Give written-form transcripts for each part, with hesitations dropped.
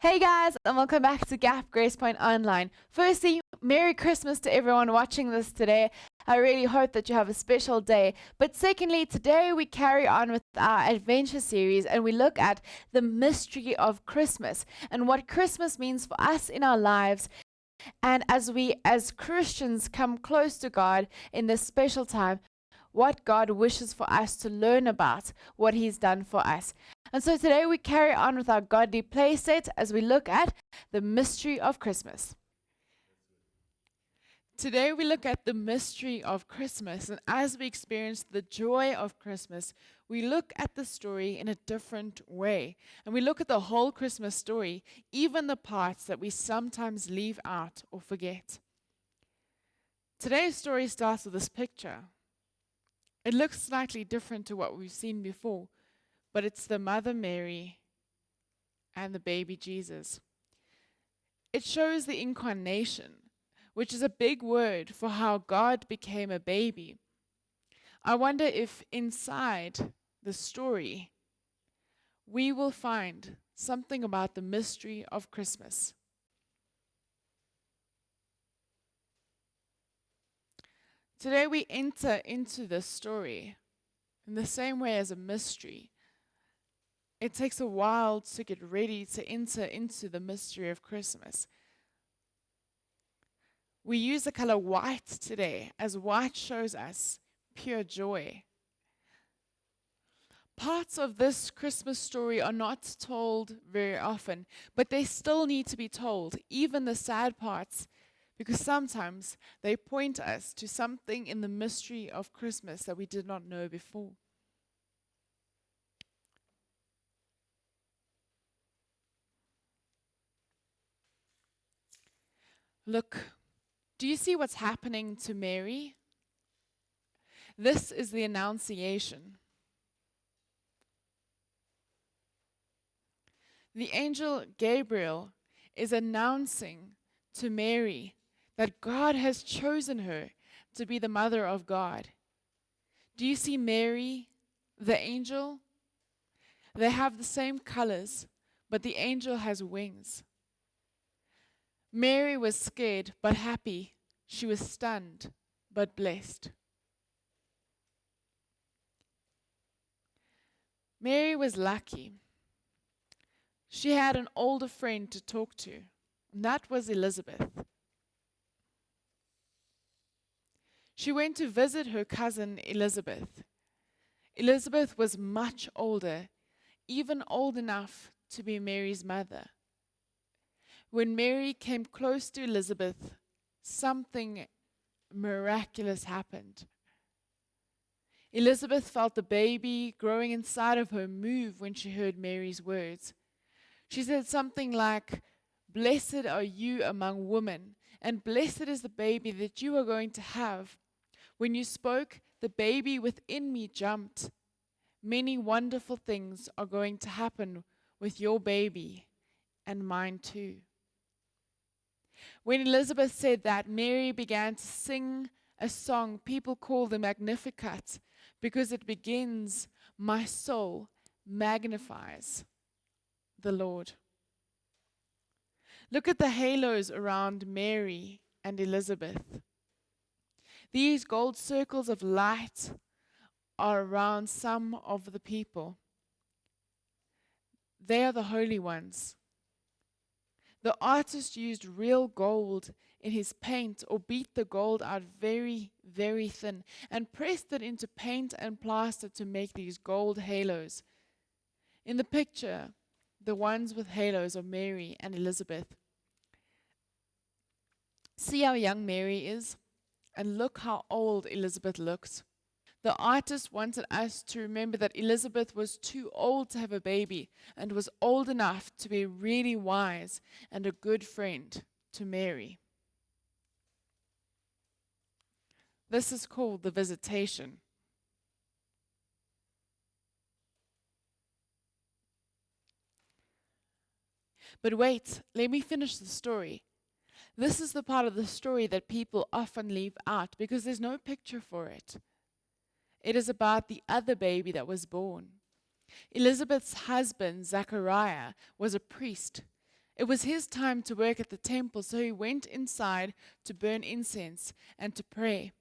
Hey guys, and welcome back to Gap Grace Point Online. Firstly, Merry Christmas to everyone watching this today. I really hope that you have a special day. But secondly, today we carry on with our adventure series and we look at the mystery of Christmas and what Christmas means for us in our lives. And as we, as Christians, come close to God in this special time, what God wishes for us to learn about what He's done for us. And so today we carry on with our godly playset as we look at the mystery of Christmas. Today we look at the mystery of Christmas, and as we experience the joy of Christmas, we look at the story in a different way. And we look at the whole Christmas story, even the parts that we sometimes leave out or forget. Today's story starts with this picture. It looks slightly different to what we've seen before, but it's the Mother Mary and the baby Jesus. It shows the incarnation, which is a big word for how God became a baby. I wonder if inside the story we will find something about the mystery of Christmas. Today we enter into this story in the same way as a mystery. It takes a while to get ready to enter into the mystery of Christmas. We use the color white today, as white shows us pure joy. Parts of this Christmas story are not told very often, but they still need to be told, even the sad parts, because sometimes they point us to something in the mystery of Christmas that we did not know before. Look, do you see what's happening to Mary? This is the Annunciation. The angel Gabriel is announcing to Mary that God has chosen her to be the mother of God. Do you see Mary, the angel? They have the same colors, but the angel has wings. Mary was scared but happy. She was stunned but blessed. Mary was lucky. She had an older friend to talk to, and that was Elizabeth. She went to visit her cousin Elizabeth. Elizabeth was much older, even old enough to be Mary's mother. When Mary came close to Elizabeth, something miraculous happened. Elizabeth felt the baby growing inside of her move when she heard Mary's words. She said something like, "Blessed are you among women, and blessed is the baby that you are going to have." When you spoke, the baby within me jumped. Many wonderful things are going to happen with your baby and mine too. When Elizabeth said that, Mary began to sing a song people call the Magnificat because it begins, "My soul magnifies the Lord." Look at the halos around Mary and Elizabeth. These gold circles of light are around some of the people. They are the holy ones. The artist used real gold in his paint or beat the gold out very, very thin and pressed it into paint and plaster to make these gold halos. In the picture, the ones with halos are Mary and Elizabeth. See how young Mary is, and look how old Elizabeth looks. The artist wanted us to remember that Elizabeth was too old to have a baby and was old enough to be really wise and a good friend to Mary. This is called the Visitation. But wait, let me finish the story. This is the part of the story that people often leave out because there's no picture for it. It is about the other baby that was born. Elizabeth's husband, Zachariah, was a priest. It was his time to work at the temple, so he went inside to burn incense and to pray.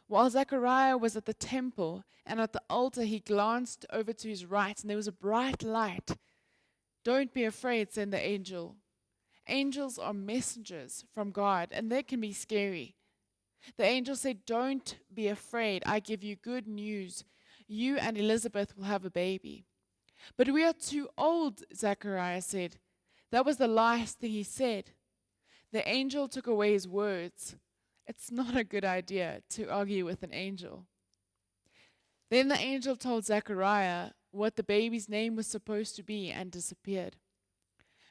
While Zechariah was at the temple and at the altar, he glanced over to his right, and there was a bright light. "Don't be afraid," said the angel. Angels are messengers from God, and they can be scary. The angel said, "Don't be afraid. I give you good news. You and Elizabeth will have a baby." "But we are too old," Zechariah said. That was the last thing he said. The angel took away his words. It's not a good idea to argue with an angel. Then the angel told Zechariah what the baby's name was supposed to be and disappeared.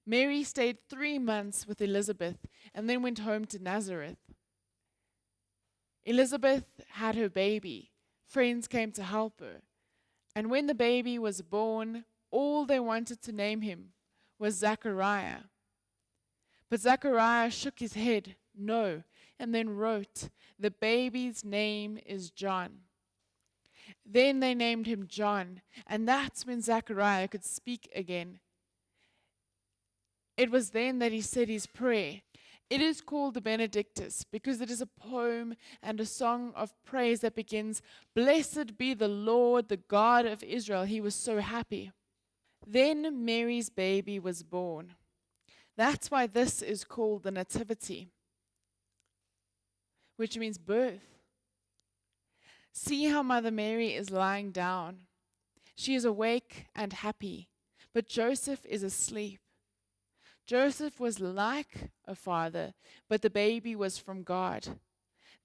Mary stayed 3 months with Elizabeth and then went home to Nazareth. Elizabeth had her baby. Friends came to help her. And when the baby was born, all they wanted to name him was Zechariah. But Zechariah shook his head, no, and then wrote, "The baby's name is John." Then they named him John, and that's when Zechariah could speak again. It was then that he said his prayer. It is called the Benedictus because it is a poem and a song of praise that begins, "Blessed be the Lord, the God of Israel." He was so happy. Then Mary's baby was born. That's why this is called the Nativity, which means birth. See how Mother Mary is lying down. She is awake and happy, but Joseph is asleep. Joseph was like a father, but the baby was from God.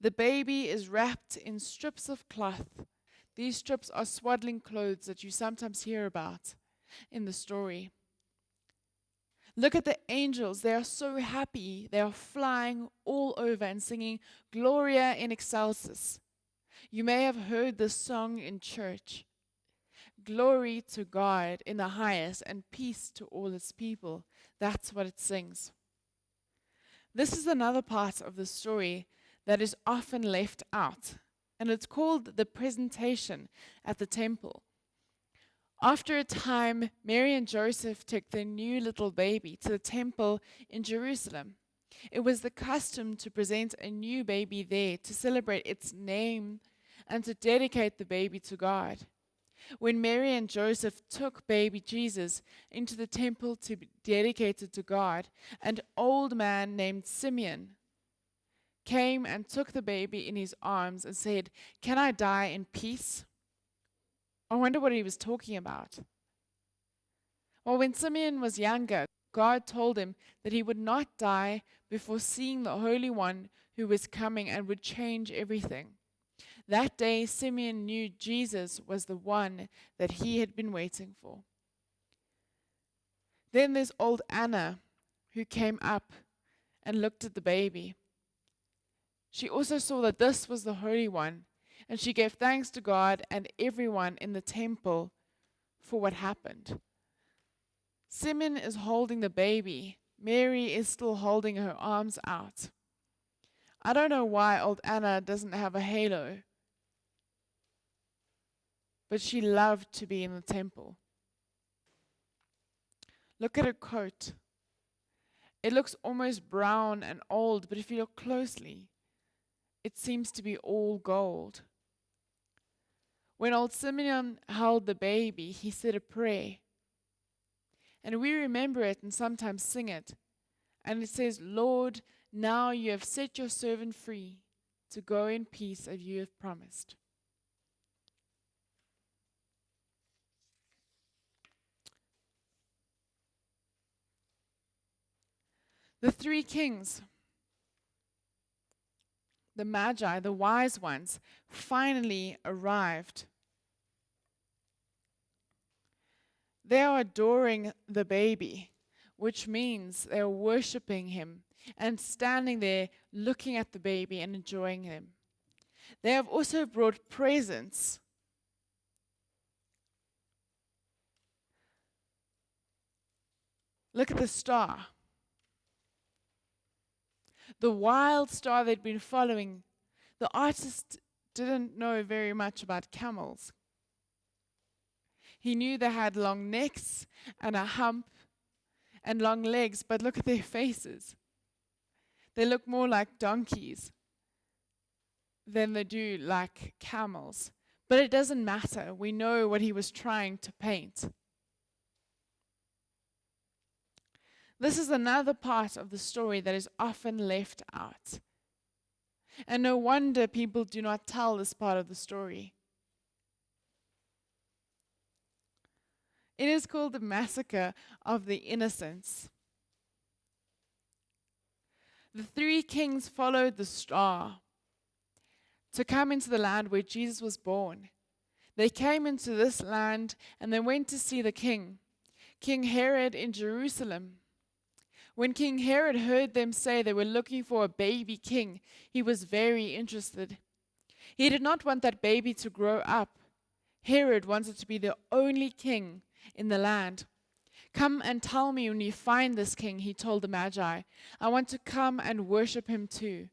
The baby is wrapped in strips of cloth. These strips are swaddling clothes that you sometimes hear about in the story. Look at the angels. They are so happy. They are flying all over and singing Gloria in Excelsis. You may have heard this song in church. Glory to God in the highest and peace to all his people. That's what it sings. This is another part of the story that is often left out, and it's called the presentation at the temple. After a time, Mary and Joseph took their new little baby to the temple in Jerusalem. It was the custom to present a new baby there to celebrate its name and to dedicate the baby to God. When Mary and Joseph took baby Jesus into the temple to be dedicated to God, an old man named Simeon came and took the baby in his arms and said, "Can I die in peace?" I wonder what he was talking about. Well, when Simeon was younger, God told him that he would not die before seeing the Holy One who was coming and would change everything. That day, Simeon knew Jesus was the one that he had been waiting for. Then there's old Anna, who came up and looked at the baby. She also saw that this was the Holy One, and she gave thanks to God and everyone in the temple for what happened. Simeon is holding the baby. Mary is still holding her arms out. I don't know why old Anna doesn't have a halo, but she loved to be in the temple. Look at her coat. It looks almost brown and old, but if you look closely, it seems to be all gold. When old Simeon held the baby, he said a prayer. And we remember it and sometimes sing it. And it says, "Lord, now you have set your servant free to go in peace as you have promised." The three kings, the Magi, the wise ones, finally arrived. They are adoring the baby, which means they are worshiping him and standing there looking at the baby and enjoying him. They have also brought presents. Look at the star. The wild star they'd been following. The artist didn't know very much about camels. He knew they had long necks and a hump, and long legs, but look at their faces. They look more like donkeys than they do like camels. But it doesn't matter. We know what he was trying to paint. This is another part of the story that is often left out. And no wonder people do not tell this part of the story. It is called the Massacre of the Innocents. The three kings followed the star to come into the land where Jesus was born. They came into this land and they went to see the king, King Herod in Jerusalem. When King Herod heard them say they were looking for a baby king, he was very interested. He did not want that baby to grow up. Herod wanted to be the only king in the land. Come and tell me when you find this king, he told the Magi. I want to come and worship him too.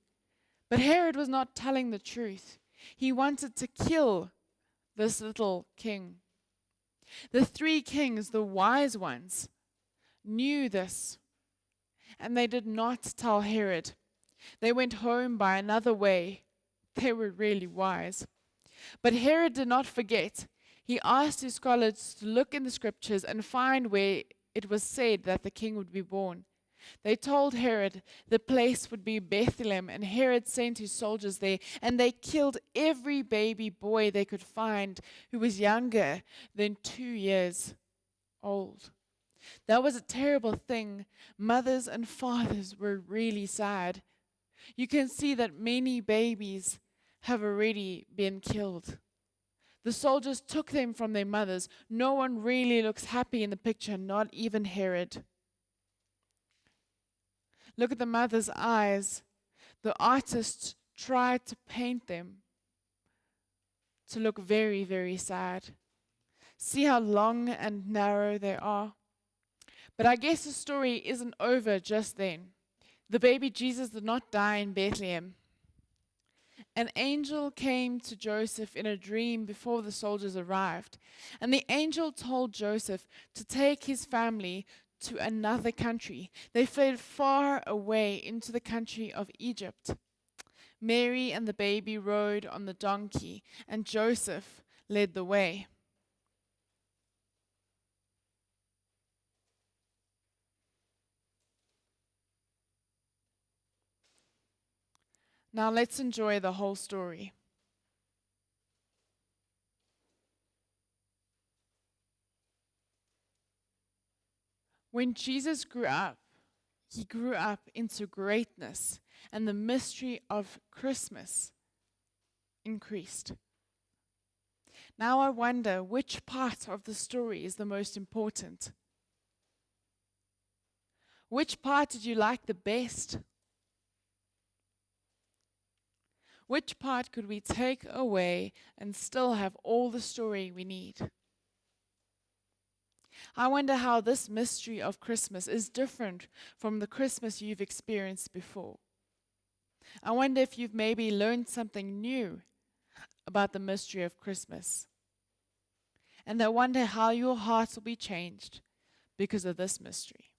But Herod was not telling the truth. He wanted to kill this little king. The three kings, the wise ones, knew this, and they did not tell Herod. They went home by another way. They were really wise. But Herod did not forget. He asked his scholars to look in the scriptures and find where it was said that the king would be born. They told Herod the place would be Bethlehem, and Herod sent his soldiers there, and they killed every baby boy they could find who was younger than 2 years old. That was a terrible thing. Mothers and fathers were really sad. You can see that many babies have already been killed. The soldiers took them from their mothers. No one really looks happy in the picture, not even Herod. Look at the mother's eyes. The artist tried to paint them to look very, very sad. See how long and narrow they are? But I guess the story isn't over just then. The baby Jesus did not die in Bethlehem. An angel came to Joseph in a dream before the soldiers arrived. And the angel told Joseph to take his family to another country. They fled far away into the country of Egypt. Mary and the baby rode on the donkey, and Joseph led the way. Now let's enjoy the whole story. When Jesus grew up, he grew up into greatness, and the mystery of Christmas increased. Now I wonder which part of the story is the most important. Which part did you like the best? Which part could we take away and still have all the story we need? I wonder how this mystery of Christmas is different from the Christmas you've experienced before. I wonder if you've maybe learned something new about the mystery of Christmas. And I wonder how your heart will be changed because of this mystery.